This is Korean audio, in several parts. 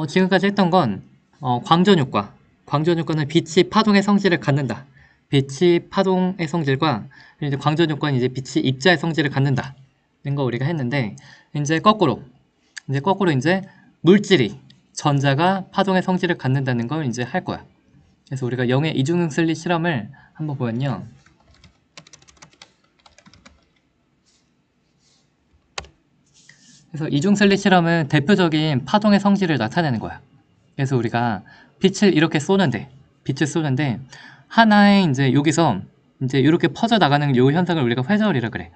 지금까지 했던 건 광전효과. 광전효과는 빛이 파동의 성질을 갖는다. 빛이 파동의 성질과 이제 광전효과는 이제 빛이 입자의 성질을 갖는다. 이런 거 우리가 했는데 이제 거꾸로 이제 물질이 전자가 파동의 성질을 갖는다는 걸 이제 할 거야. 그래서 우리가 영의 이중 슬릿 실험을 한번 보면요. 그래서 이중 슬릿 실험은 대표적인 파동의 성질을 나타내는 거야. 그래서 우리가 빛을 쏘는데 하나의 이제 여기서 이제 이렇게 퍼져 나가는 요 현상을 우리가 회절이라 그래.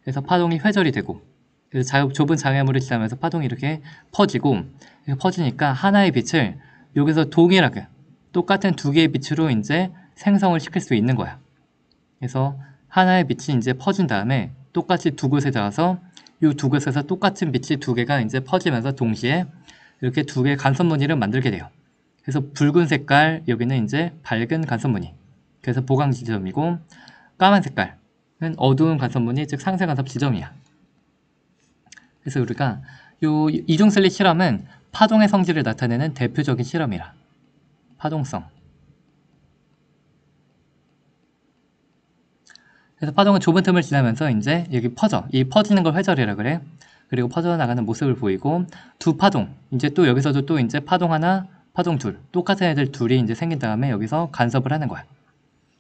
그래서 파동이 회절이 되고, 그래서 좁은 장애물을 지나면서 파동이 이렇게 퍼지고, 이렇게 퍼지니까 하나의 빛을 여기서 동일하게 똑같은 두 개의 빛으로 이제 생성을 시킬 수 있는 거야. 그래서 하나의 빛이 이제 퍼진 다음에 똑같이 두 곳에 닿아서 이 두 곳에서 똑같은 빛이 두 개가 이제 퍼지면서 동시에 이렇게 두 개의 간섭무늬를 만들게 돼요. 그래서 붉은 색깔 여기는 이제 밝은 간섭무늬, 그래서 보강 지점이고, 까만 색깔은 어두운 간섭무늬, 즉 상쇄 간섭 지점이야. 그래서 우리가 요 이중 슬릿 실험은 파동의 성질을 나타내는 대표적인 실험이라. 파동성. 그래서 파동은 좁은 틈을 지나면서 이제 여기 이 퍼지는 걸 회절이라 그래. 그리고 퍼져나가는 모습을 보이고, 두 파동, 이제 또 여기서도 또 이제 파동 하나, 파동 둘, 똑같은 애들 둘이 이제 생긴 다음에 여기서 간섭을 하는 거야.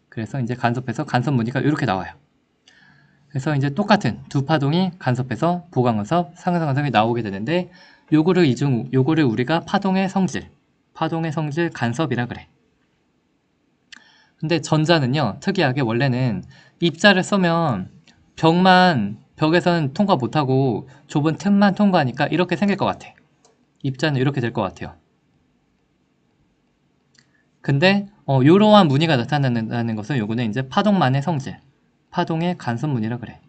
그래서 이제 간섭해서 간섭 무늬가 이렇게 나와요. 그래서 이제 똑같은 두 파동이 간섭해서 보강간섭, 상쇄간섭이 나오게 되는데, 요거를 우리가 파동의 성질 간섭이라 그래. 근데 전자는요, 특이하게 원래는 입자를 쏘면 벽에선 통과 못하고 좁은 틈만 통과하니까 이렇게 생길 것 같아. 입자는 이렇게 될 것 같아요. 근데 이러한 무늬가 나타난다는 것은 요거는 이제 파동만의 성질, 파동의 간섭 무늬라 그래.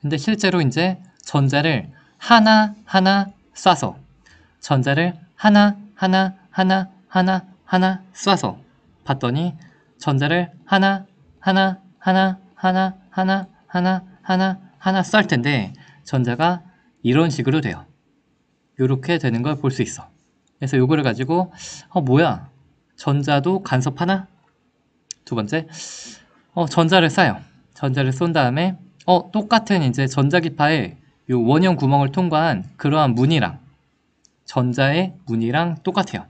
근데 실제로 이제 전자를 하나하나 쏴서 봤더니 전자를 하나 쏠 텐데 전자가 이런 식으로 돼요. 이렇게 되는 걸 볼 수 있어. 그래서 요거를 가지고 뭐야? 전자도 간섭하나? 두 번째, 전자를 쏴요. 전자를 쏜 다음에 똑같은 이제 전자기파의 요 원형 구멍을 통과한 그러한 무늬랑 전자의 무늬랑 똑같아요.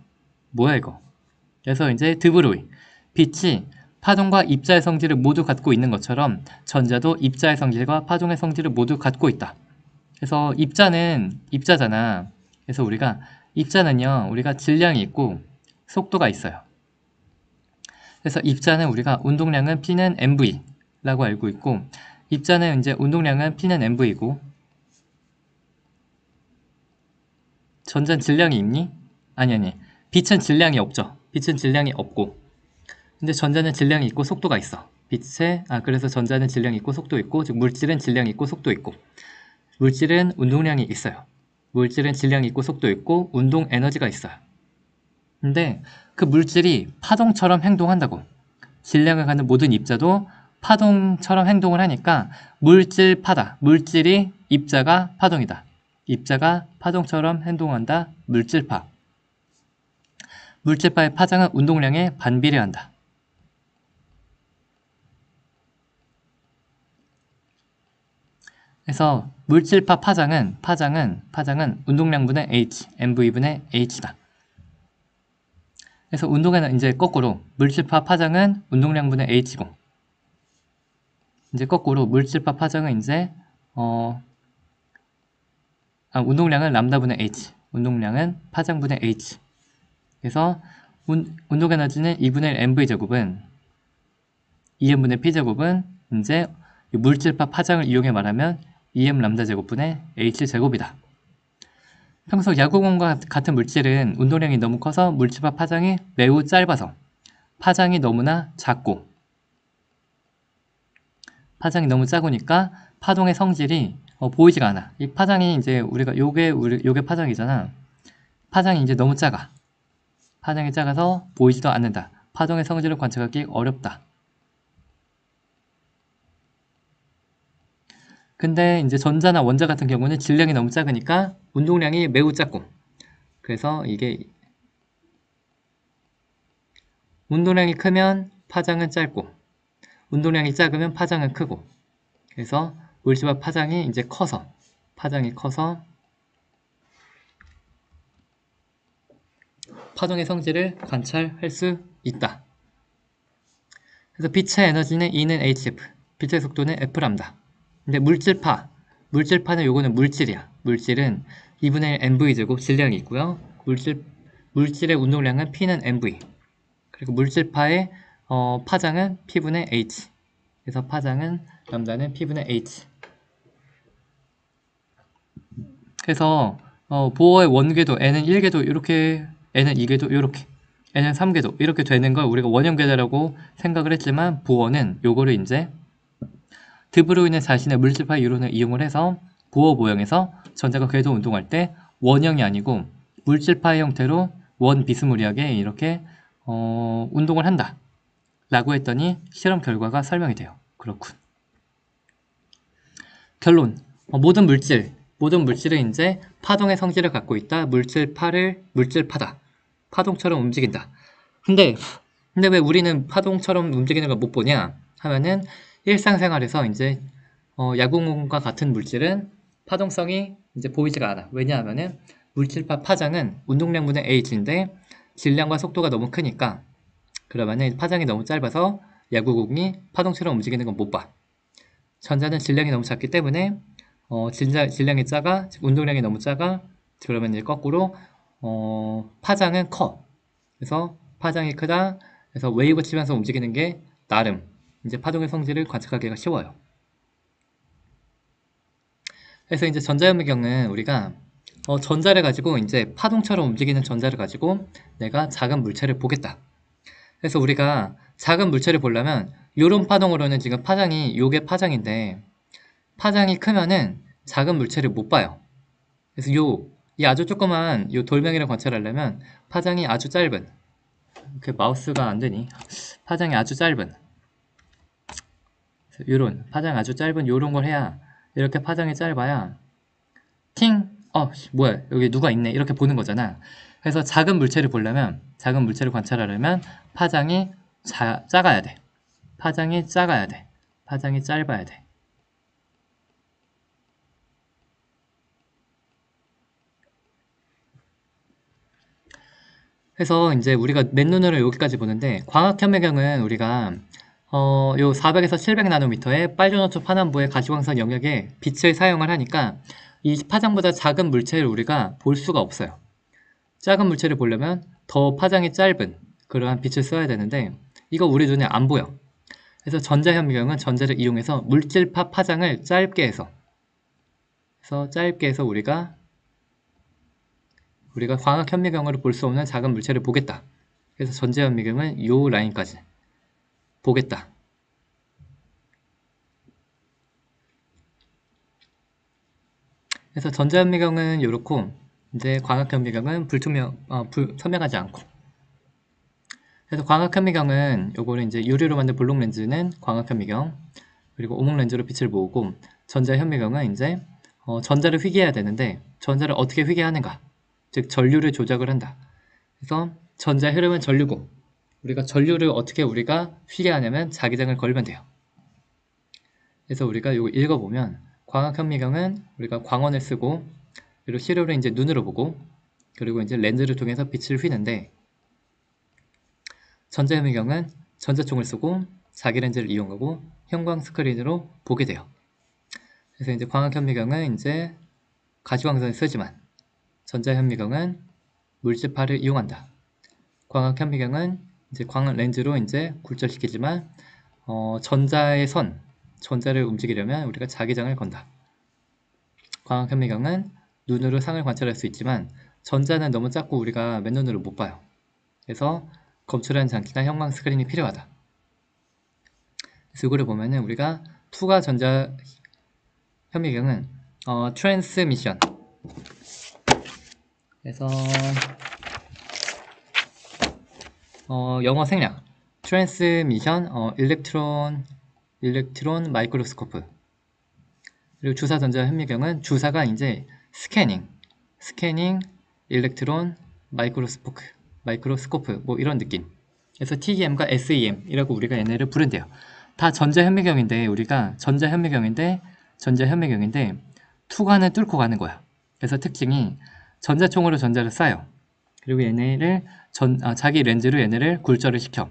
뭐야 이거? 그래서 이제 드브로이, 빛이 파동과 입자의 성질을 모두 갖고 있는 것처럼 전자도 입자의 성질과 파동의 성질을 모두 갖고 있다. 그래서 입자는 입자잖아. 그래서 입자는요, 우리가 질량이 있고 속도가 있어요. 그래서 입자는 우리가 운동량은 P는 mv라고 알고 있고, 입자는 이제 운동량은 P는 mv이고, 전자는 질량이 있니? 아니. 빛은 질량이 없죠. 빛은 질량이 없고, 근데 전자는 질량이 있고 속도가 있어. 그래서 전자는 질량이 있고 속도 있고, 즉 물질은 질량이 있고 속도 있고, 물질은 운동량이 있어요. 물질은 질량이 있고 속도 있고 운동 에너지가 있어요. 근데 그 물질이 파동처럼 행동한다고. 질량을 갖는 모든 입자도 파동처럼 행동을 하니까 물질이 입자가 파동이다. 입자가 파동처럼 행동한다. 물질파. 물질파의 파장은 운동량에 반비례한다. 그래서 물질파 파장은 운동량분의 h, mv분의 h다. 그래서 운동에는 이제 거꾸로 물질파 파장은 운동량분의 h고, 이제 거꾸로 물질파 파장은 이제 운동량은 람다분의 h, 운동량은 파장분의 h. 그래서 운동 에너지는 2분의 1 mv제곱은 2m분의 p제곱은 이제 물질파 파장을 이용해 말하면 2m 람다 제곱분의 h제곱이다. 평소 야구공과 같은 물질은 운동량이 너무 커서 물질파 파장이 매우 짧아서 파장이 너무나 작고, 파장이 너무 작으니까 파동의 성질이 보이지가 않아. 이 파장이 이제 요게 파장이잖아. 파장이 이제 너무 작아. 파장이 작아서 보이지도 않는다. 파동의 성질을 관측하기 어렵다. 근데 이제 전자나 원자 같은 경우는 질량이 너무 작으니까 운동량이 매우 작고, 그래서 이게 운동량이 크면 파장은 짧고 운동량이 작으면 파장은 크고, 그래서 물질파 파장이 이제 파장이 커서 파동의 성질을 관찰할 수 있다. 그래서 빛의 에너지는 E는 hf, 빛의 속도는 f랍니다. 근데 물질파는 요거는 물질이야. 물질은 2분의 1 mv제곱 질량이 있고요. 물질의 운동량은 P는 mv. 그리고 물질파의 파장은 P분의 h. 그래서 파장은 람다는 P분의 h. 그래서 보어의 원궤도 n은 1궤도 이렇게, n은 2궤도 이렇게, n은 3궤도 이렇게 되는 걸 우리가 원형궤도라고 생각을 했지만, 보어는 요거를 이제 드브로이는 자신의 물질파 이론을 이용을 해서 보어 모형에서 전자가 궤도 운동할 때 원형이 아니고 물질파의 형태로 원 비스무리하게 이렇게 운동을 한다 라고 했더니 실험 결과가 설명이 돼요. 그렇군. 결론. 모든 물질은 이제 파동의 성질을 갖고 있다. 물질파다. 파동처럼 움직인다. 근데 왜 우리는 파동처럼 움직이는 걸 못 보냐 하면은, 일상생활에서 이제 야구공과 같은 물질은 파동성이 이제 보이지가 않아. 왜냐하면은 물질파 파장은 운동량분의 h인데 질량과 속도가 너무 크니까, 그러면은 파장이 너무 짧아서 야구공이 파동처럼 움직이는 건 못 봐. 전자는 질량이 너무 작기 때문에 질량이 작아, 운동량이 너무 작아. 그러면 이제 거꾸로 파장은 커. 그래서 파장이 크다. 그래서 웨이브 치면서 움직이는 게 나름 이제 파동의 성질을 관측하기가 쉬워요. 그래서 이제 전자현미경은 우리가 전자를 가지고, 이제 파동처럼 움직이는 전자를 가지고 내가 작은 물체를 보겠다. 그래서 우리가 작은 물체를 보려면 요런 파동으로는 지금 파장이 요게 파장인데, 파장이 크면은 작은 물체를 못 봐요. 그래서 이 아주 조그만 요 돌멩이를 관찰하려면 파장이 아주 짧은, 그 마우스가 안 되니, 파장이 아주 짧은 요런 파장이 아주 짧은 요런 걸 해야, 이렇게 파장이 짧아야 뭐야 여기 누가 있네 이렇게 보는 거잖아. 그래서 작은 물체를 관찰하려면 파장이 작아야 돼. 파장이 작아야 돼. 파장이 짧아야 돼. 그래서 이제 우리가 맨눈으로 여기까지 보는데, 광학현미경은 우리가 요 400에서 700나노미터의 빨주노초 파남보의 가시광선 영역에 빛을 사용을 하니까 이 파장보다 작은 물체를 우리가 볼 수가 없어요. 작은 물체를 보려면 더 파장이 짧은 그러한 빛을 써야 되는데, 이거 우리 눈에 안 보여. 그래서 전자현미경은 전자를 이용해서 물질파 파장을 짧게 해서 우리가 광학현미경으로 볼 수 없는 작은 물체를 보겠다. 그래서 전자현미경은 요 라인까지 보겠다. 그래서 전자현미경은 요렇고, 이제 광학현미경은 선명하지 않고. 그래서 광학현미경은 요거는 이제 유리로 만든 블록 렌즈는 광학현미경, 그리고 오목 렌즈로 빛을 모으고, 전자현미경은 이제 전자를 휘게해야 되는데 전자를 어떻게 휘게하는가, 즉 전류를 조작을 한다. 그래서 전자 흐름은 전류고, 우리가 전류를 어떻게 우리가 휘게하냐면 자기장을 걸면 돼요. 그래서 우리가 이거 읽어보면, 광학현미경은 우리가 광원을 쓰고, 그리고 시료를 이제 눈으로 보고, 그리고 이제 렌즈를 통해서 빛을 휘는데, 전자현미경은 전자총을 쓰고 자기 렌즈를 이용하고 형광 스크린으로 보게 돼요. 그래서 이제 광학현미경은 이제 가시광선을 쓰지만, 전자현미경은 물질파를 이용한다. 광학현미경은 이제 광학 렌즈로 이제 굴절시키지만, 전자를 움직이려면 우리가 자기장을 건다. 광학현미경은 눈으로 상을 관찰할 수 있지만 전자는 너무 작고 우리가 맨눈으로 못 봐요. 그래서 검출하는 장치나 형광 스크린이 필요하다. 그래서 이거를 보면은 우리가 투과 전자 현미경은 트랜스미션, 그래서 영어 생략, 트랜스미션 일렉트론 마이크로스코프, 그리고 주사 전자 현미경은 주사가 이제 스캐닝, 일렉트론, 마이크로스코프 뭐 이런 느낌. 그래서 TEM과 SEM이라고 우리가 얘네를 부른대요. 다 전자 현미경인데 우리가 전자 현미경인데 투과는 뚫고 가는 거야. 그래서 특징이 전자총으로 전자를 쏴요. 그리고 얘네를 자기 렌즈로 얘네를 굴절을 시켜.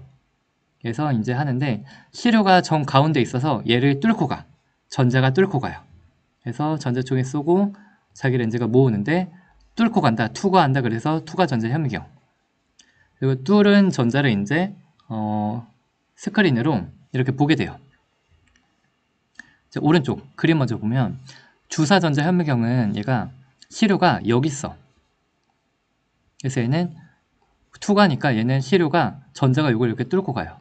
그래서 이제 하는데 시료가 정 가운데 있어서 얘를 뚫고 가. 전자가 뚫고 가요. 그래서 전자총에 쏘고 자기 렌즈가 모으는데 뚫고 간다, 투과한다. 그래서 투과 전자 현미경. 그리고 뚫은 전자를 이제 스크린으로 이렇게 보게 돼요. 오른쪽 그림 먼저 보면 주사 전자 현미경은 얘가 시료가 여기 있어. 그래서 얘는 투과니까 얘는 시료가 전자가 이걸 이렇게 뚫고 가요.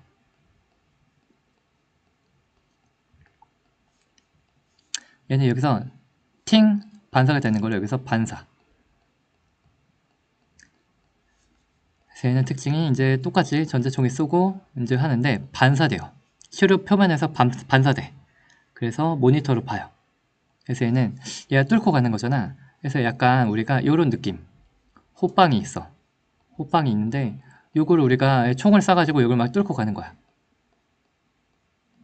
얘는 여기서 팅 반사가 되는 거를 여기서 반사. 그래서 얘는 특징이 이제 똑같이 전자총에 쏘고 이제 하는데 반사돼요. 시료 표면에서 반사돼. 그래서 모니터로 봐요. 그래서 얘는 얘가 뚫고 가는 거잖아. 그래서 약간 우리가 요런 느낌. 호빵이 있어. 호빵이 있는데 요걸 우리가 총을 쏴가지고 요걸 막 뚫고 가는 거야.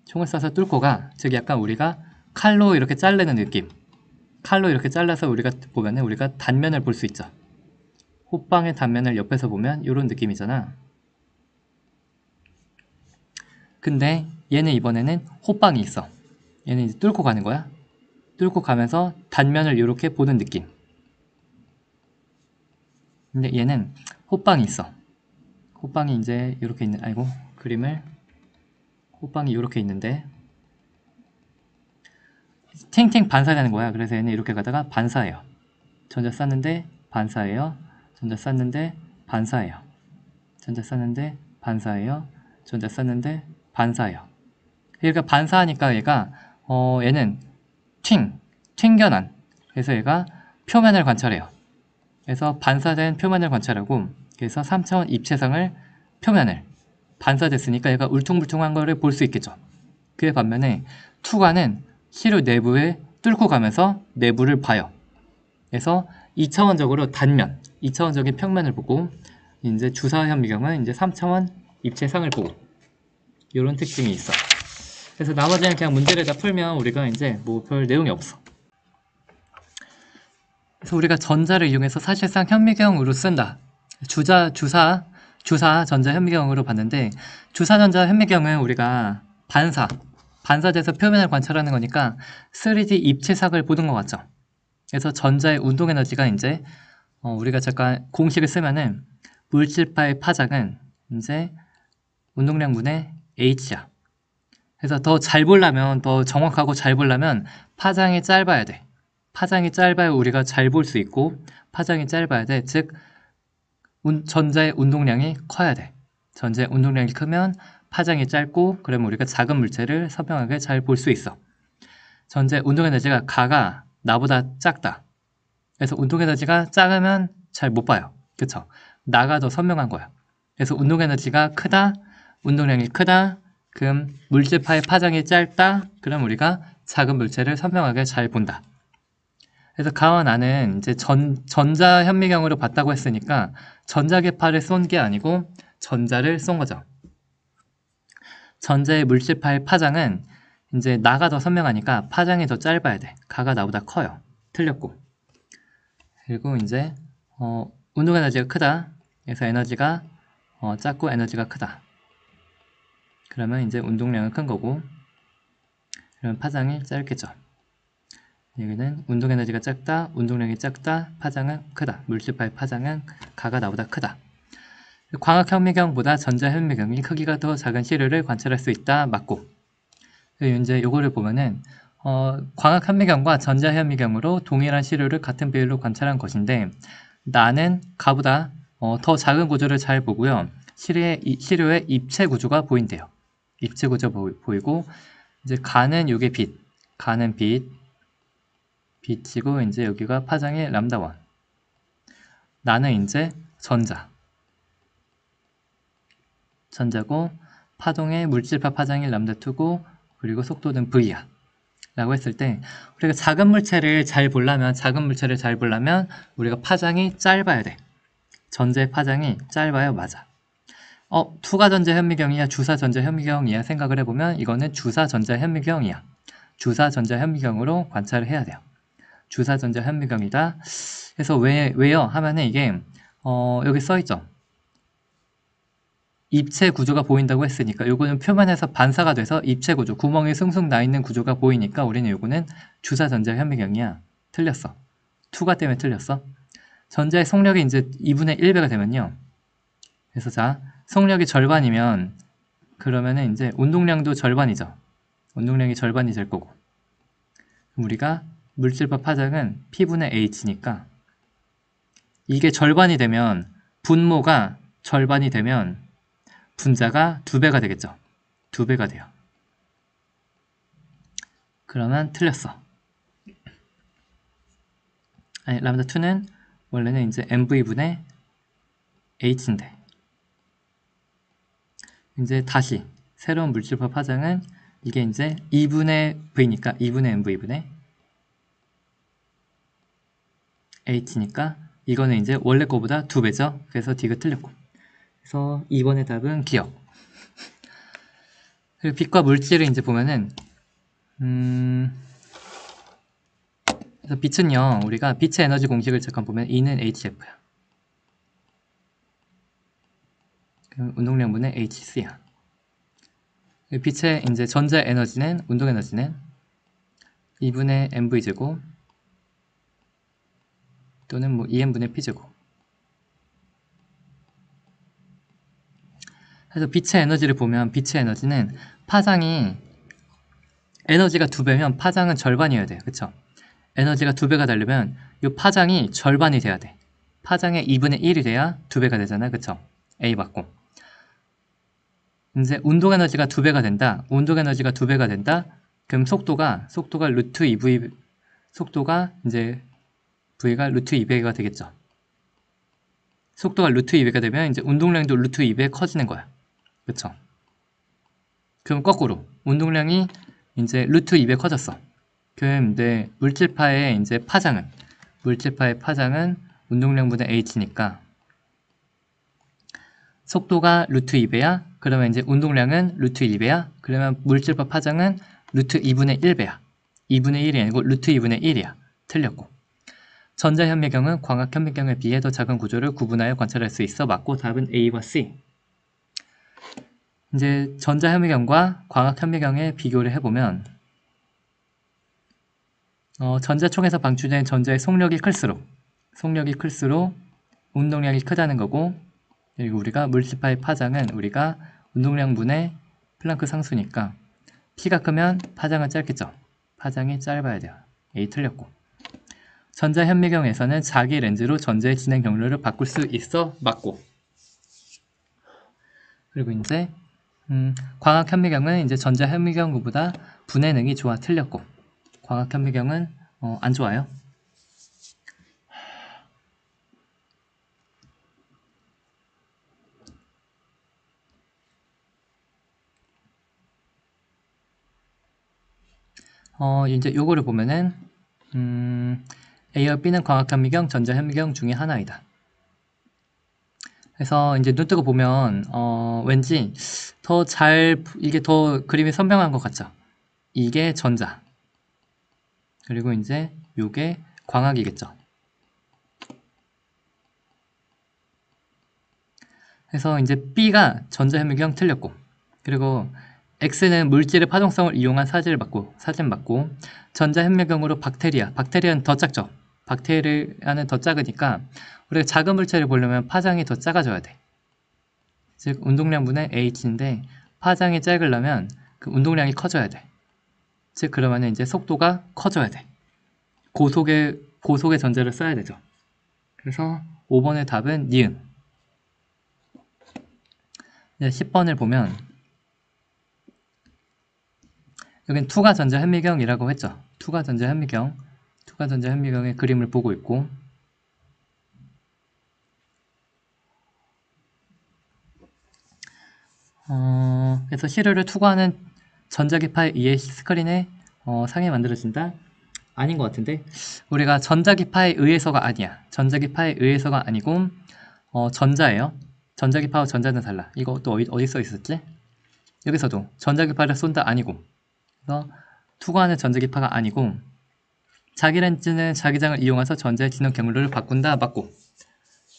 총을 쏴서 뚫고 가. 즉 약간 우리가 칼로 이렇게 자르는 느낌. 칼로 이렇게 잘라서 우리가 보면은 우리가 단면을 볼 수 있죠. 호빵의 단면을 옆에서 보면 이런 느낌이잖아. 근데 얘는 이번에는 호빵이 있어. 얘는 이제 뚫고 가는 거야. 뚫고 가면서 단면을 이렇게 보는 느낌. 근데 얘는 호빵이 있어. 호빵이 이제 이렇게 있는, 아이고, 그림을. 호빵이 이렇게 있는데 팅팅 반사되는 거야. 그래서 얘는 이렇게 가다가 반사해요. 전자 쐈는데 반사해요. 전자 쐈는데 반사해요. 전자 쐈는데 반사해요. 전자 쐈는데 반사해요. 그러니까 반사하니까 얘가 얘는 튕겨난. 그래서 얘가 표면을 관찰해요. 그래서 반사된 표면을 관찰하고 그래서 3차원 입체상을 표면을 반사됐으니까 얘가 울퉁불퉁한 거를 볼 수 있겠죠. 그에 반면에 투과는 시료 내부에 뚫고 가면서 내부를 봐요. 그래서 2차원적으로 단면, 2차원적인 평면을 보고 이제 주사 현미경은 이제 3차원 입체상을 보고 이런 특징이 있어. 그래서 나머지는 그냥 문제를 다 풀면 우리가 이제 뭐 별 내용이 없어. 그래서 우리가 전자를 이용해서 사실상 현미경으로 쓴다. 주사 전자 현미경으로 봤는데 주사 전자 현미경은 우리가 반사돼서 표면을 관찰하는 거니까 3D 입체삭을 보는 것 같죠. 그래서 전자의 운동 에너지가 이제 우리가 잠깐 공식을 쓰면은 물질파의 파장은 이제 운동량분의 H야. 그래서 더 잘 보려면, 더 정확하고 잘 보려면 파장이 짧아야 돼. 파장이 짧아야 우리가 잘 볼 수 있고 파장이 짧아야 돼. 즉 전자의 운동량이 커야 돼. 전자의 운동량이 크면 파장이 짧고 그러면 우리가 작은 물체를 선명하게 잘 볼 수 있어. 전자의 운동에너지가 가가 나보다 작다. 그래서 운동에너지가 작으면 잘 못 봐요. 그쵸? 나가 더 선명한 거야. 그래서 운동에너지가 크다, 운동량이 크다, 그럼 물질파의 파장이 짧다, 그럼 우리가 작은 물체를 선명하게 잘 본다. 그래서 가와 나는 이제 전자 현미경으로 봤다고 했으니까 전자계파를 쏜 게 아니고 전자를 쏜 거죠. 전자의 물질파의 파장은 이제 나가 더 선명하니까 파장이 더 짧아야 돼. 가가 나보다 커요. 틀렸고. 그리고 이제 운동 에너지가 크다. 그래서 에너지가 작고 에너지가 크다. 그러면 이제 운동량은 큰 거고 그러면 파장이 짧겠죠. 여기는 운동 에너지가 작다, 운동량이 작다, 파장은 크다. 물질파의 파장은 가가 나보다 크다. 광학 현미경보다 전자 현미경이 크기가 더 작은 시료를 관찰할 수 있다. 맞고. 이제 요거를 보면은 광학 현미경과 전자 현미경으로 동일한 시료를 같은 비율로 관찰한 것인데 나는 가보다 더 작은 구조를 잘 보고요. 시료의 입체 구조가 보인대요. 입체 구조 보이고 이제 가는 요게 가는 빛이고 이제 여기가 파장의 람다1. 나는 이제 전자고 파동의 물질파 파장이 람다2고 그리고 속도는 V야. 라고 했을 때 우리가 작은 물체를 잘 보려면 우리가 파장이 짧아야 돼. 전자의 파장이 짧아야 맞아. 투가 전자 현미경이야, 주사 전자 현미경이야 생각을 해보면 이거는 주사 전자 현미경이야. 주사 전자 현미경으로 관찰을 해야 돼요. 주사 전자 현미경이다. 그래서 왜요? 하면은 이게 여기 써있죠. 입체 구조가 보인다고 했으니까 요거는 표면에서 반사가 돼서 입체 구조, 구멍이 숭숭 나 있는 구조가 보이니까 우리는 요거는 주사 전자 현미경이야. 틀렸어. 투가 때문에 틀렸어. 전자의 속력이 이제 2분의 1배가 되면요. 그래서 자, 속력이 절반이면 그러면은 이제 운동량도 절반이죠. 운동량이 절반이 될 거고. 그럼 우리가 물질파 파장은 P분의 H니까 이게 절반이 되면 분모가 절반이 되면 분자가 2배가 되겠죠. 2배가 돼요. 그러면 틀렸어. 아니, 람다2는 원래는 이제 mv분의 h인데 이제 다시 새로운 물질파 파장은 이게 이제 2분의 v니까 2분의 mv분의 h니까 이거는 이제 원래 거보다 2배죠. 그래서 D가 틀렸고. 그래서 2번의 답은 기억. 그리고 빛과 물질을 이제 보면은 그래서 빛은요, 우리가 빛의 에너지 공식을 잠깐 보면 E는 HF야. 그럼 운동량분의 HC야. 빛의 이제 전자 에너지는, 운동 에너지는 2분의 mv제곱 또는 뭐 2m분의 p제곱. 그래서 빛의 에너지를 보면 빛의 에너지는 파장이 에너지가 2배면 파장은 절반이어야 돼요. 그쵸? 에너지가 2배가 되려면 이 파장이 절반이 돼야 돼. 파장의 2분의 1이 돼야 2배가 되잖아. 그쵸? A 받고. 이제 운동 에너지가 2배가 된다. 운동 에너지가 2배가 된다. 그럼 속도가 루트 2v, 속도가 이제 v가 루트 2배가 되겠죠. 속도가 루트 2배가 되면 이제 운동량도 루트 2배 커지는 거야. 그쵸? 그럼 거꾸로 운동량이 이제 루트 2배 커졌어. 그럼 이제 물질파의 파장은 운동량분의 h니까 속도가 루트 2배야. 그러면 이제 운동량은 루트 2배야. 그러면 물질파 파장은 루트 2분의 1배야. 2분의 1이 아니고 루트 2분의 1이야. 틀렸고. 전자현미경은 광학현미경에 비해 더 작은 구조를 구분하여 관찰할 수 있어. 맞고 답은 A와 C. 이제 전자현미경과 광학현미경의 비교를 해보면 전자총에서 방출된 전자의 속력이 클수록 운동량이 크다는 거고, 그리고 우리가 물질파의 파장은 우리가 운동량분의 플랑크 상수니까 P가 크면 파장은 짧겠죠. 파장이 짧아야 돼요. A 틀렸고. 전자현미경에서는 자기 렌즈로 전자의 진행 경로를 바꿀 수 있어. 맞고. 그리고 이제 광학현미경은 이제 전자현미경보다 분해능이 좋아. 틀렸고. 광학현미경은 안 좋아요. 이제 요거를 보면은 A와 B는 광학현미경, 전자현미경 중에 하나이다. 그래서 이제 눈 뜨고 보면 왠지 이게 더 그림이 선명한 것 같죠. 이게 전자, 그리고 이제 요게 광학이겠죠. 그래서 이제 B가 전자현미경 틀렸고, 그리고 X는 물질의 파동성을 이용한 사진 맞고, 전자현미경으로 박테리아는 더 작죠. 박테리아는 더 작으니까 우리가 작은 물체를 보려면 파장이 더 작아져야 돼. 즉 운동량분의 h인데 파장이 작으려면 그 운동량이 커져야 돼. 즉 그러면 이제 속도가 커져야 돼. 고속의 전자를 써야 되죠. 그래서 5번의 답은 니은. 10번을 보면 여긴 투가 전자 현미경이라고 했죠. 투가 전자 현미경의 그림을 보고 있고, 그래서 시료를 투과하는 전자기파에 의해 스크린에 상이 만들어진다? 아닌 것 같은데 우리가 전자기파에 의해서가 아니야. 전자기파에 의해서가 아니고 전자예요. 전자기파와 전자는 달라. 이거 또 어디 써 있었지? 여기서도 전자기파를 쏜다 아니고 그래서 투과하는 전자기파가 아니고 자기 렌즈는 자기장을 이용해서 전자의 진행 경로를 바꾼다 맞고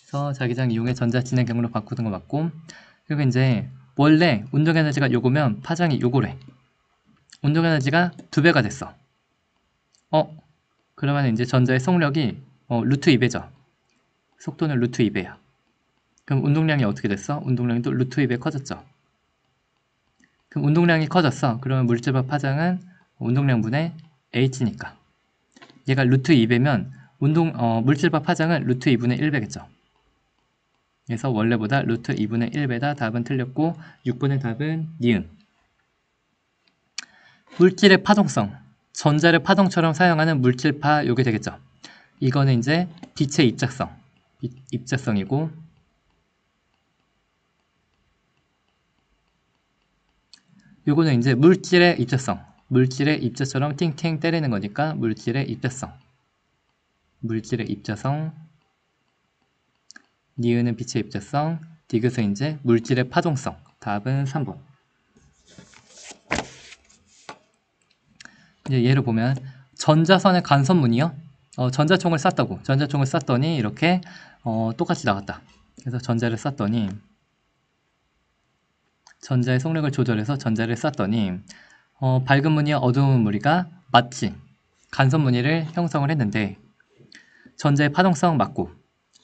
그래서 자기장 이용해 전자 진행 경로를 바꾸는 거 맞고 그리고 이제 원래 운동에너지가 요거면 파장이 요거래. 운동에너지가 2배가 됐어. 그러면 이제 전자의 속력이 루트 2배죠. 속도는 루트 2배야. 그럼 운동량이 어떻게 됐어? 운동량도 루트 2배 커졌죠. 그럼 운동량이 커졌어. 그러면 물질과 파장은 운동량분의 h니까. 얘가 루트 2배면 물질과 파장은 루트 2분의 1배겠죠. 그래서 원래보다 루트 2분의 1배다. 답은 틀렸고 6번의 답은 니은. 물질의 파동성. 전자를 파동처럼 사용하는 물질파 요게 되겠죠. 이거는 이제 빛의 입자성이고 요거는 이제 물질의 입자성. 물질의 입자처럼 팅팅 때리는 거니까 물질의 입자성. 물질의 입자성. 니은은 빛의 입자성. 디귿은 이제 물질의 파동성. 답은 3번. 이제 예를 보면 전자선의 간선문이요. 전자총을 쐈다고. 전자총을 쐈더니 이렇게 똑같이 나갔다. 그래서 전자를 쐈더니 전자의 속력을 조절해서 전자를 쐈더니 밝은 무늬와 어두운 무늬가 마치 간선 무늬를 형성을 했는데 전자의 파동성 맞고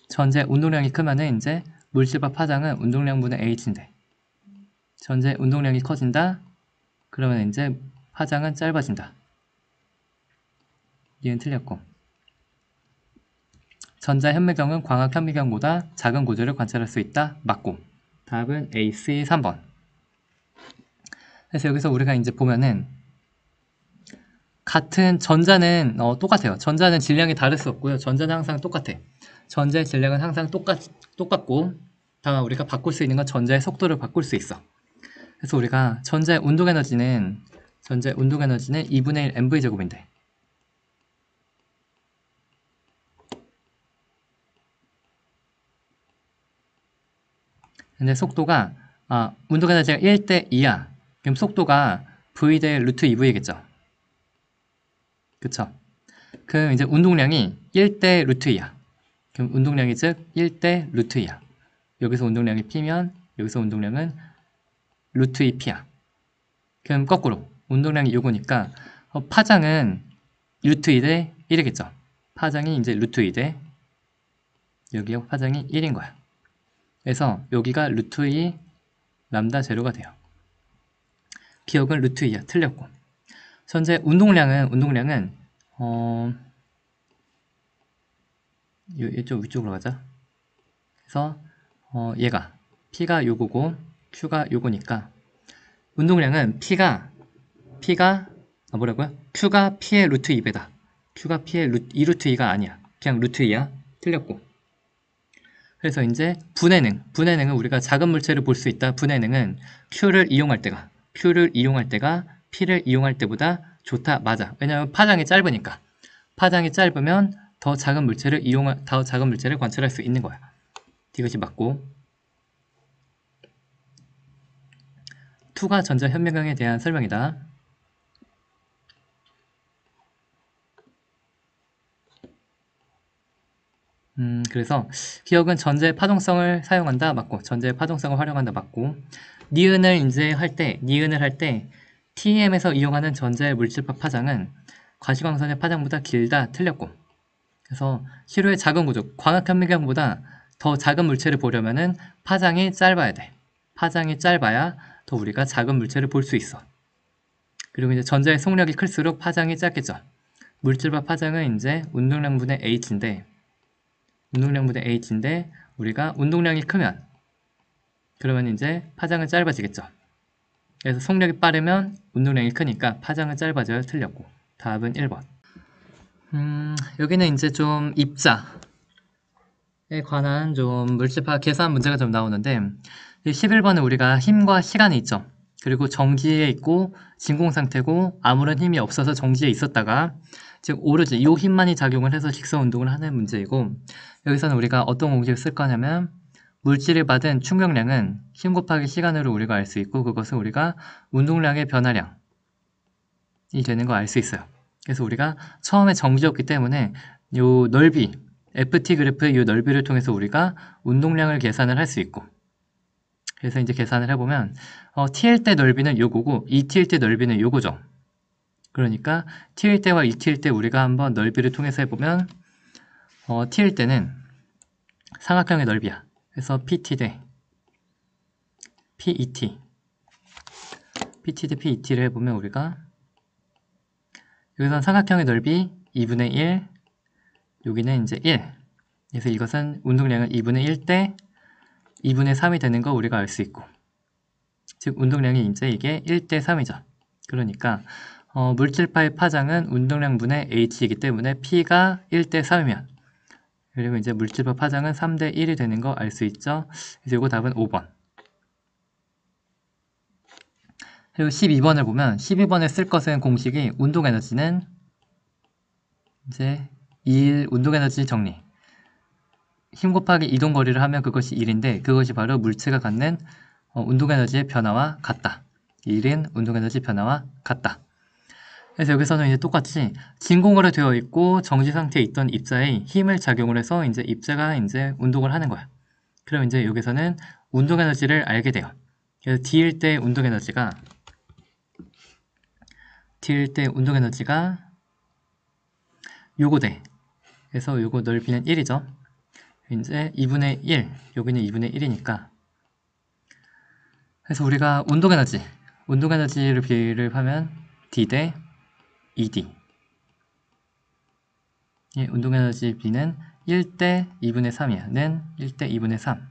전자의 운동량이 크면은 이제 물질과 파장은 운동량분의 h인데 전자의 운동량이 커진다. 그러면 이제 파장은 짧아진다. 이는 틀렸고 전자 현미경은 광학 현미경보다 작은 구조를 관찰할 수 있다. 맞고 답은 AC 3번. 그래서 여기서 우리가 이제 보면은 같은 전자는 똑같아요. 전자는 질량이 다를 수 없고요. 전자는 항상 똑같아. 전자의 질량은 항상 똑같고 다만 우리가 바꿀 수 있는 건 전자의 속도를 바꿀 수 있어. 그래서 우리가 전자의 운동에너지는 2분의 1 mv제곱인데 근데 속도가 운동에너지가 1대 2야. 그럼 속도가 v 대 루트 2v겠죠. 그쵸? 그럼 이제 운동량이 1대 루트 2야. 그럼 운동량이 즉 1대 루트 2야. 여기서 운동량이 p면 여기서 운동량은 루트 2p야. 그럼 거꾸로 운동량이 요거니까 파장은 루트 2대 1이겠죠. 파장이 이제 루트 2대 여기가 파장이 1인 거야. 그래서 여기가 루트 2 람다 제로가 돼요. 기억은 루트 2야. 틀렸고 현재 운동량은 이쪽 위쪽으로 가자. 그래서 얘가 P가 요거고 Q가 요거니까 운동량은 Q가 P의 루트 2배다. Q가 P의 2루트 2가 아니야. 그냥 루트 2야. 틀렸고 그래서 이제 분해능은 우리가 작은 물체를 볼 수 있다. 분해능은 Q를 이용할 때가 P를 이용할 때보다 좋다. 맞아. 왜냐하면 파장이 짧으니까. 파장이 짧으면 더 작은 물체를 관찰할 수 있는 거야. 이것이 맞고 투과 전자 현미경에 대한 설명이다. 그래서 기억은 전자의 파동성을 사용한다. 맞고 전자의 파동성을 활용한다. 맞고 니은을 할 때 TEM에서 이용하는 전자의 물질파 파장은 과시광선의 파장보다 길다. 틀렸고 그래서 시료의 작은 구조, 광학 현미경보다 더 작은 물체를 보려면은 파장이 짧아야 돼. 파장이 짧아야 더 우리가 작은 물체를 볼 수 있어. 그리고 이제 전자의 속력이 클수록 파장이 짧겠죠. 물질과 파장은 이제 운동량분의 h인데 우리가 운동량이 크면 그러면 이제 파장은 짧아지겠죠. 그래서 속력이 빠르면 운동량이 크니까 파장은 짧아져야 틀렸고 답은 1번. 여기는 이제 좀 입자에 관한 좀 물질파 계산 문제가 좀 나오는데 11번은 우리가 힘과 시간이 있죠. 그리고 정지에 있고 진공 상태고 아무런 힘이 없어서 정지에 있었다가 즉 오로지 이 힘만이 작용을 해서 직선 운동을 하는 문제이고, 여기서는 우리가 어떤 공식을 쓸 거냐면 물질을 받은 충격량은 힘 곱하기 시간으로 우리가 알 수 있고, 그것은 우리가 운동량의 변화량이 되는 거 알 수 있어요. 그래서 우리가 처음에 정지였기 때문에 요 넓이, FT 그래프의 요 넓이를 통해서 우리가 운동량을 계산을 할 수 있고, 그래서 이제 계산을 해보면 T일 때 넓이는 요거고 2T일 때 넓이는 요거죠. 그러니까 T일 때와 2T일 때 우리가 한번 넓이를 통해서 해보면 T일 때는 삼각형의 넓이야. 그래서 PT 대 PET, PT 대 PET를 해보면 우리가 여기서는 삼각형의 넓이 2분의 1, 여기는 이제 1. 그래서 이것은 운동량은 2분의 1 대 2분의 3이 되는 거 우리가 알 수 있고, 즉 운동량이 이제 이게 1 대 3이죠. 그러니까 물질파의 파장은 운동량분의 h이기 때문에 p가 1 대 3이면, 그리고 이제 물질파 파장은 3 대 1이 되는 거 알 수 있죠. 그래서 이거 답은 5번. 그리고 12번을 보면 12번에 쓸 것은 공식이 운동에너지는 이제 2일 운동에너지 정리, 힘 곱하기 이동거리를 하면 그것이 1인데 그것이 바로 물체가 갖는 운동에너지의 변화와 같다. 1인 운동에너지 변화와 같다. 그래서 여기서는 이제 똑같이 진공으로 되어 있고 정지 상태에 있던 입자에 힘을 작용을 해서 이제 입자가 이제 운동을 하는 거야. 그럼 이제 여기서는 운동에너지를 알게 돼요. 그래서 D일 때 운동에너지가 요거 돼. 그래서 요거 넓이는 1이죠. 이제 2분의 1, 여기는 2분의 1이니까. 그래서 우리가 운동에너지를 비를 하면 D 대 ED. 예, 운동에너지 B는 1 대 2분의 3이야. 는 1 대 2분의 3.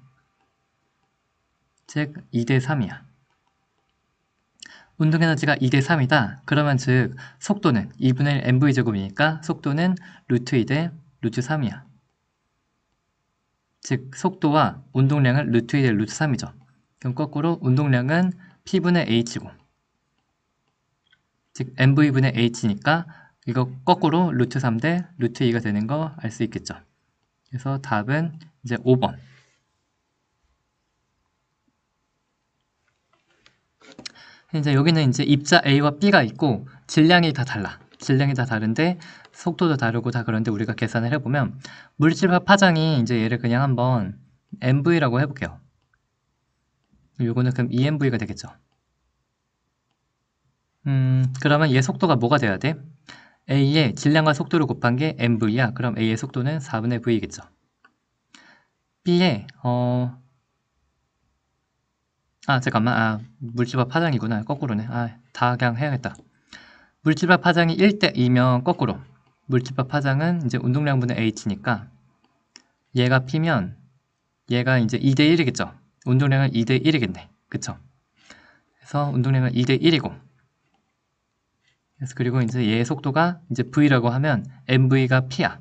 즉 2 대 3이야. 운동에너지가 2 대 3이다. 그러면 즉 속도는 2분의 1 mv제곱이니까 속도는 루트 2 대 루트 3이야. 즉 속도와 운동량은 루트 2 대 루트 3이죠. 그럼 거꾸로 운동량은 P분의 H고, 즉 mv분의 H니까 이거 거꾸로 루트 3 대 루트 2가 되는 거 알 수 있겠죠. 그래서 답은 이제 5번. 이제 여기는 이제 입자 A와 B가 있고 질량이 다 달라. 질량이 다 다른데 속도도 다르고 다 그런데 우리가 계산을 해보면 물질파 파장이 이제 얘를 그냥 한번 mv라고 해볼게요. 요거는 그럼 emv가 되겠죠. 그러면 얘 속도가 뭐가 돼야 돼? A의 질량과 속도를 곱한 게 mv야. 그럼 A의 속도는 4분의 v겠죠. B의 잠깐만. 물질파 파장이구나. 거꾸로네. 다 그냥 해야겠다. 물질파 파장이 1대 2면 거꾸로. 물질파 파장은 이제 운동량분의 h니까 얘가 P면 얘가 이제 2대 1이겠죠. 운동량은 2대 1이겠네. 그쵸? 그래서 운동량은 2대 1이고. 그래서 그리고 이제 얘의 속도가 이제 V라고 하면 mv가 P야.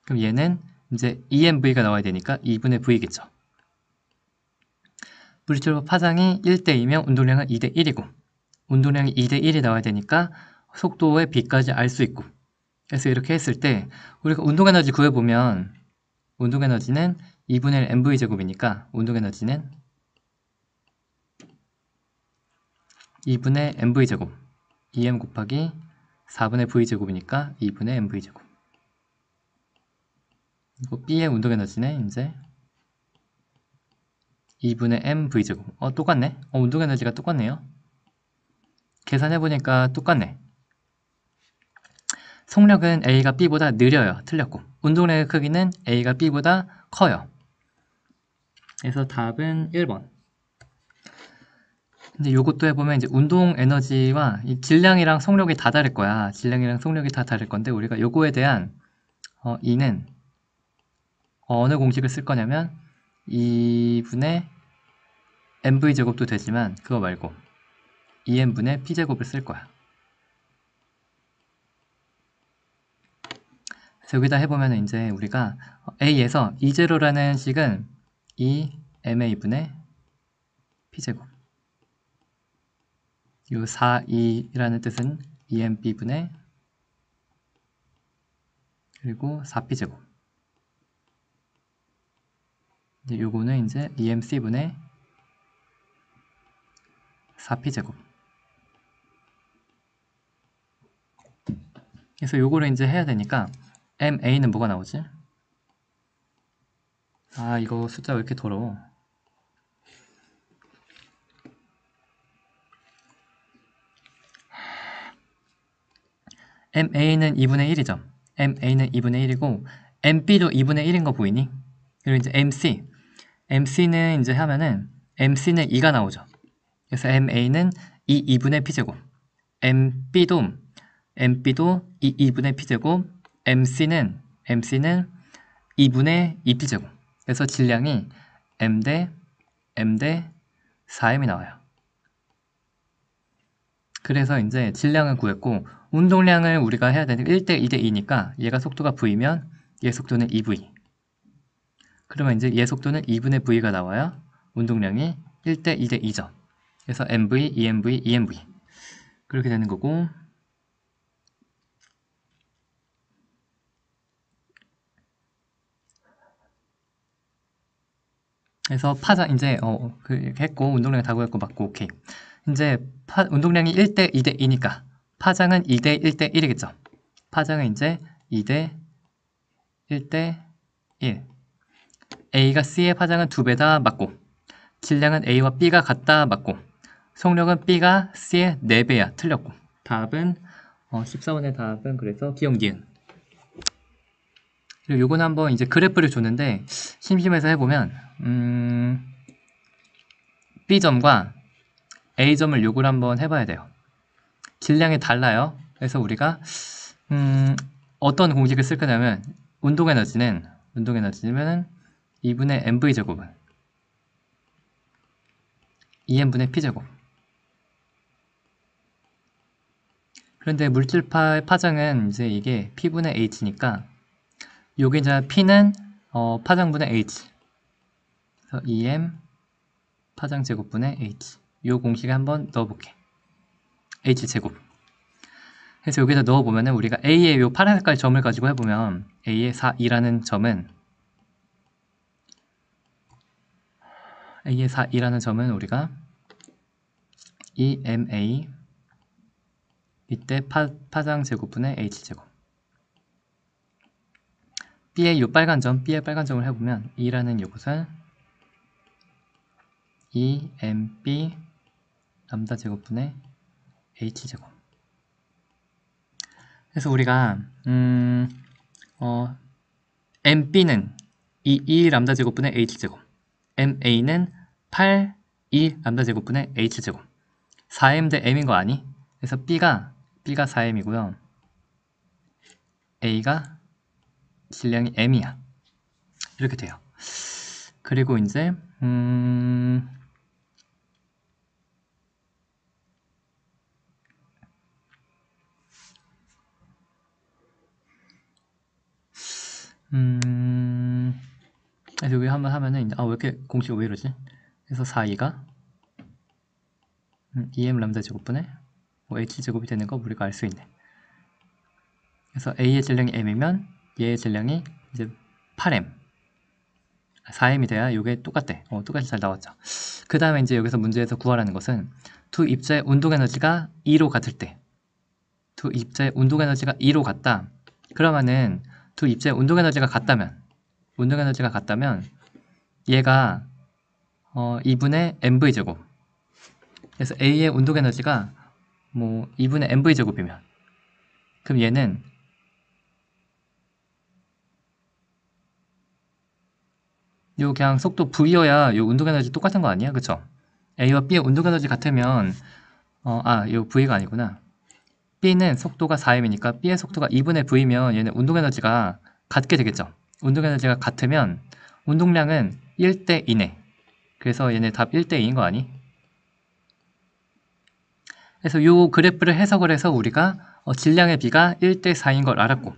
그럼 얘는 이제 2mv가 나와야 되니까 2분의 V겠죠. 물질파 파장이 1대 2면 운동량은 2대 1이고, 운동량이 2대 1이 나와야 되니까 속도의 B까지 알 수 있고. 그래서 이렇게 했을 때 우리가 운동에너지 구해보면 운동에너지는 2분의 1 mv제곱이니까 운동에너지는 2분의 mv제곱 2m 곱하기 4분의 v제곱이니까 2분의 mv제곱. 그리고 B의 운동에너지는 이제 2분의 mv제곱. 똑같네. 운동에너지가 똑같네요. 계산해보니까 똑같네. 속력은 A가 B보다 느려요. 틀렸고. 운동량의 크기는 A가 B보다 커요. 그래서 답은 1번. 근데 요것도 해보면 이제 운동 에너지와 이 질량이랑 속력이 다 다를 거야. 질량이랑 속력이 다 다를 건데 우리가 요거에 대한 E는 어느 공식을 쓸 거냐면 2분의 mv제곱도 되지만 그거 말고 2m분의 p제곱을 쓸 거야. 그래서 여기다 해보면 이제 우리가 A에서 E0라는 식은 2ma분의 p제곱, 요 4, 2라는 뜻은 EMB분의 그리고 4P제곱. 이제 요거는 이제 EMC분의 4P제곱. 그래서 요거를 이제 해야 되니까 MA는 뭐가 나오지? 아, 이거 숫자 왜 이렇게 더러워? MA는 2분의 1이죠. MA는 2분의 1이고 MB도 2분의 1인 거 보이니? 그리고 이제 MC는 이제 하면은 MC는 2가 나오죠. 그래서 MA는 2분의 P제곱. MB도 2분의 P제곱. MC는 2분의 2P제곱. 그래서 질량이 M 대 4M이 나와요. 그래서 이제 질량을 구했고 운동량을 우리가 해야 되는 1대 2대 2니까 얘가 속도가 V면 얘 속도는 2V. 그러면 이제 얘 속도는 2분의 V가 나와요. 운동량이 1대 2대 2죠. 그래서 MV, EMV, EMV 그렇게 되는 거고 그래서 파장 이제 그렇게 했고 운동량 다 구했고 맞고 오케이. 이제 운동량이 1대 2대 2니까 파장은 2대 1대 1이겠죠. 파장은 이제 2대 1대 1. A가 C의 파장은 2배다 맞고 질량은 A와 B가 같다 맞고 속력은 B가 C의 4배야 틀렸고 답은 14번의 답은 그래서 기억 니은. 그리고 요거는 한번 이제 그래프를 줬는데 심심해서 해보면 B점과 A점을 요구를 한번 해봐야 돼요. 질량이 달라요. 그래서 우리가 어떤 공식을 쓸 거냐면 운동에너지는 2분의 mv제곱은 2m분의 p제곱. 그런데 물질파의 파장은 이제 이게 p분의 h니까 요게 이제 p는 파장분의 h. 그래서 2m 파장제곱분의 h. 요 공식을 한번 넣어볼게. h제곱. 그래서 여기다 넣어보면은 우리가 A의 요 파란 색깔 점을 가지고 해보면 A의 4, 2라는 점은 우리가 EMA 이때 파장 제곱분의 H제곱. B의 요 빨간 점, B의 빨간 점을 해보면 E라는 요것은 EMB 람다 제곱분의 H제곱. 그래서 우리가 MB는 2 람다 제곱분의 H제곱, MA는 8 2 람다 제곱분의 H제곱. 4M 대 M인 거 아니? 그래서 B가 4M이고요. A가 질량이 M이야. 이렇게 돼요. 그리고 이제 그래서 여기 한번 하면은 왜 이렇게 공식이 왜 이러지? 그래서 4, 2가 2m 람다 제곱분의 h제곱이 되는 거 우리가 알 수 있네. 그래서 a의 질량이 m이면 얘의 질량이 이제 8m 4m이 돼야 이게 똑같대. 똑같이 잘 나왔죠. 그 다음에 이제 여기서 문제에서 구하라는 것은 두 입자의 운동에너지가 2로 같을 때, 두 입자의 운동에너지가 2로 같다. 그러면은 두 입자의 운동에너지가 같다면 얘가 2분의 mv제곱. 그래서 A의 운동에너지가 2분의 mv제곱이면 그럼 얘는 요 그냥 속도 V여야 요 운동에너지 똑같은 거 아니야? 그쵸? A와 B의 운동에너지 같으면 요 V가 아니구나. B는 속도가 4m이니까 B의 속도가 2분의 V면 얘는 운동에너지가 같게 되겠죠? 운동에너지가 같으면 운동량은 1대 2네. 그래서 얘네 답 1대 2인 거 아니? 그래서 요 그래프를 해석을 해서 우리가 질량의 비가 1대 4인 걸 알았고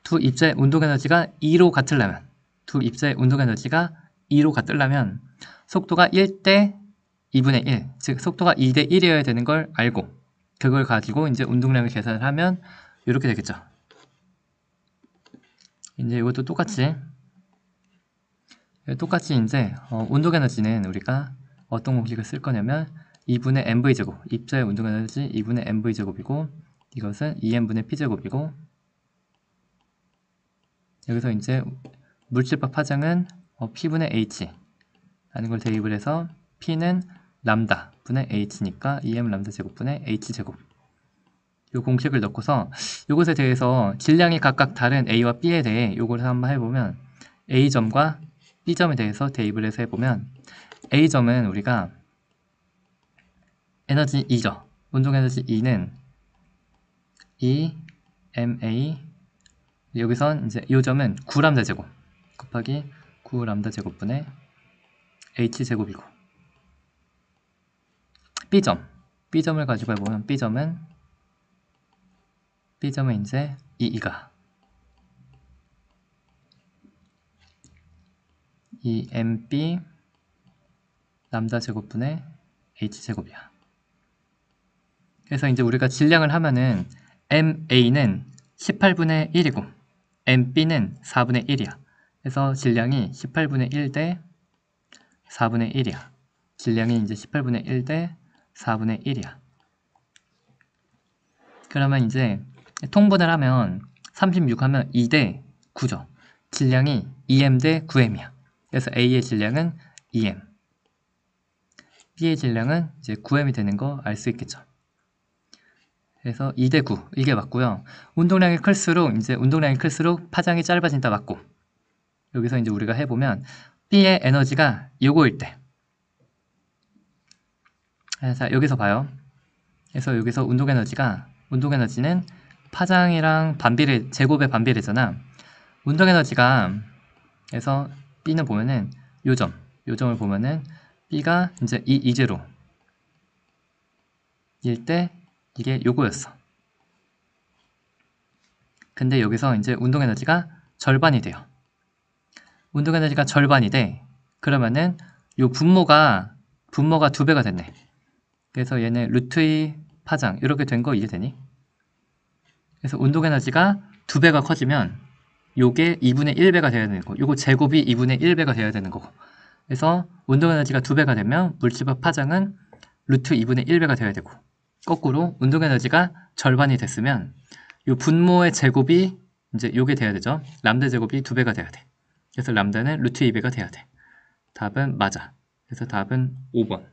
두 입자의 운동에너지가 2로 같으려면 속도가 1대 2분의 1, 즉 속도가 2대 1이어야 되는 걸 알고 그걸 가지고 이제 운동량을 계산을 하면 이렇게 되겠죠. 이제 이것도 똑같이 이제 운동 에너지는 우리가 어떤 공식을 쓸 거냐면 2분의 mv제곱, 입자의 운동 에너지 2분의 mv제곱이고 이것은 2m분의 p제곱이고 여기서 이제 물질법 파장은 p분의 h 라는 걸 대입을 해서 p는 람다 분의 h니까 2m 람다 제곱분의 h제곱 이 공식을 넣고서 이것에 대해서 질량이 각각 다른 a와 b에 대해 이걸 한번 해보면 a점과 b점에 대해서 대입을 해서 해보면 a점은 우리가 에너지 E죠. 운동 에너지 E는 EMA 여기선 이제 이 점은 9람다 제곱 곱하기 9람다 제곱분의 H제곱이고 B점을 가지고 해보면 B점은 이제 EE가 EMB 람다 제곱분의 H제곱이야. 그래서 이제 우리가 질량을 하면은 MA는 18분의 1이고 MB는 4분의 1이야. 그래서 질량이 18분의 1 대 4분의 1이야. 질량이 이제 18분의 1 대 4분의 1이야. 그러면 이제 통분을 하면 36 하면 2 대 9죠. 질량이 2M 대 9M이야. 그래서 A의 질량은 2M, B의 질량은 이제 9M이 되는 거 알 수 있겠죠. 그래서 2 대 9 이게 맞고요. 운동량이 클수록 파장이 짧아진다 맞고 여기서 이제 우리가 해보면 B의 에너지가 요거일 때 자 여기서 봐요. 그래서 여기서 운동 에너지는 파장이랑 제곱의 반비례잖아. 운동 에너지가 그래서 B는 보면은 요점을 보면은 B가 이제 이제로 일 때 이게 요거였어. 근데 여기서 이제 운동 에너지가 절반이 돼요. 운동 에너지가 절반이 돼. 그러면은 요 분모가 2배가 됐네. 그래서 얘는 루트의 파장 이렇게 된 거 이해되니? 그래서 운동 에너지가 2배가 커지면 요게 2분의 1배가 돼야 되는 거고 요거 제곱이 2분의 1배가 돼야 되는 거고 그래서 운동 에너지가 2배가 되면 물질법 파장은 루트 2분의 1배가 돼야 되고 거꾸로 운동 에너지가 절반이 됐으면 요 분모의 제곱이 이제 요게 돼야 되죠. 람다 제곱이 2배가 돼야 돼. 그래서 람다는 루트 2배가 돼야 돼. 답은 맞아. 그래서 답은 5번.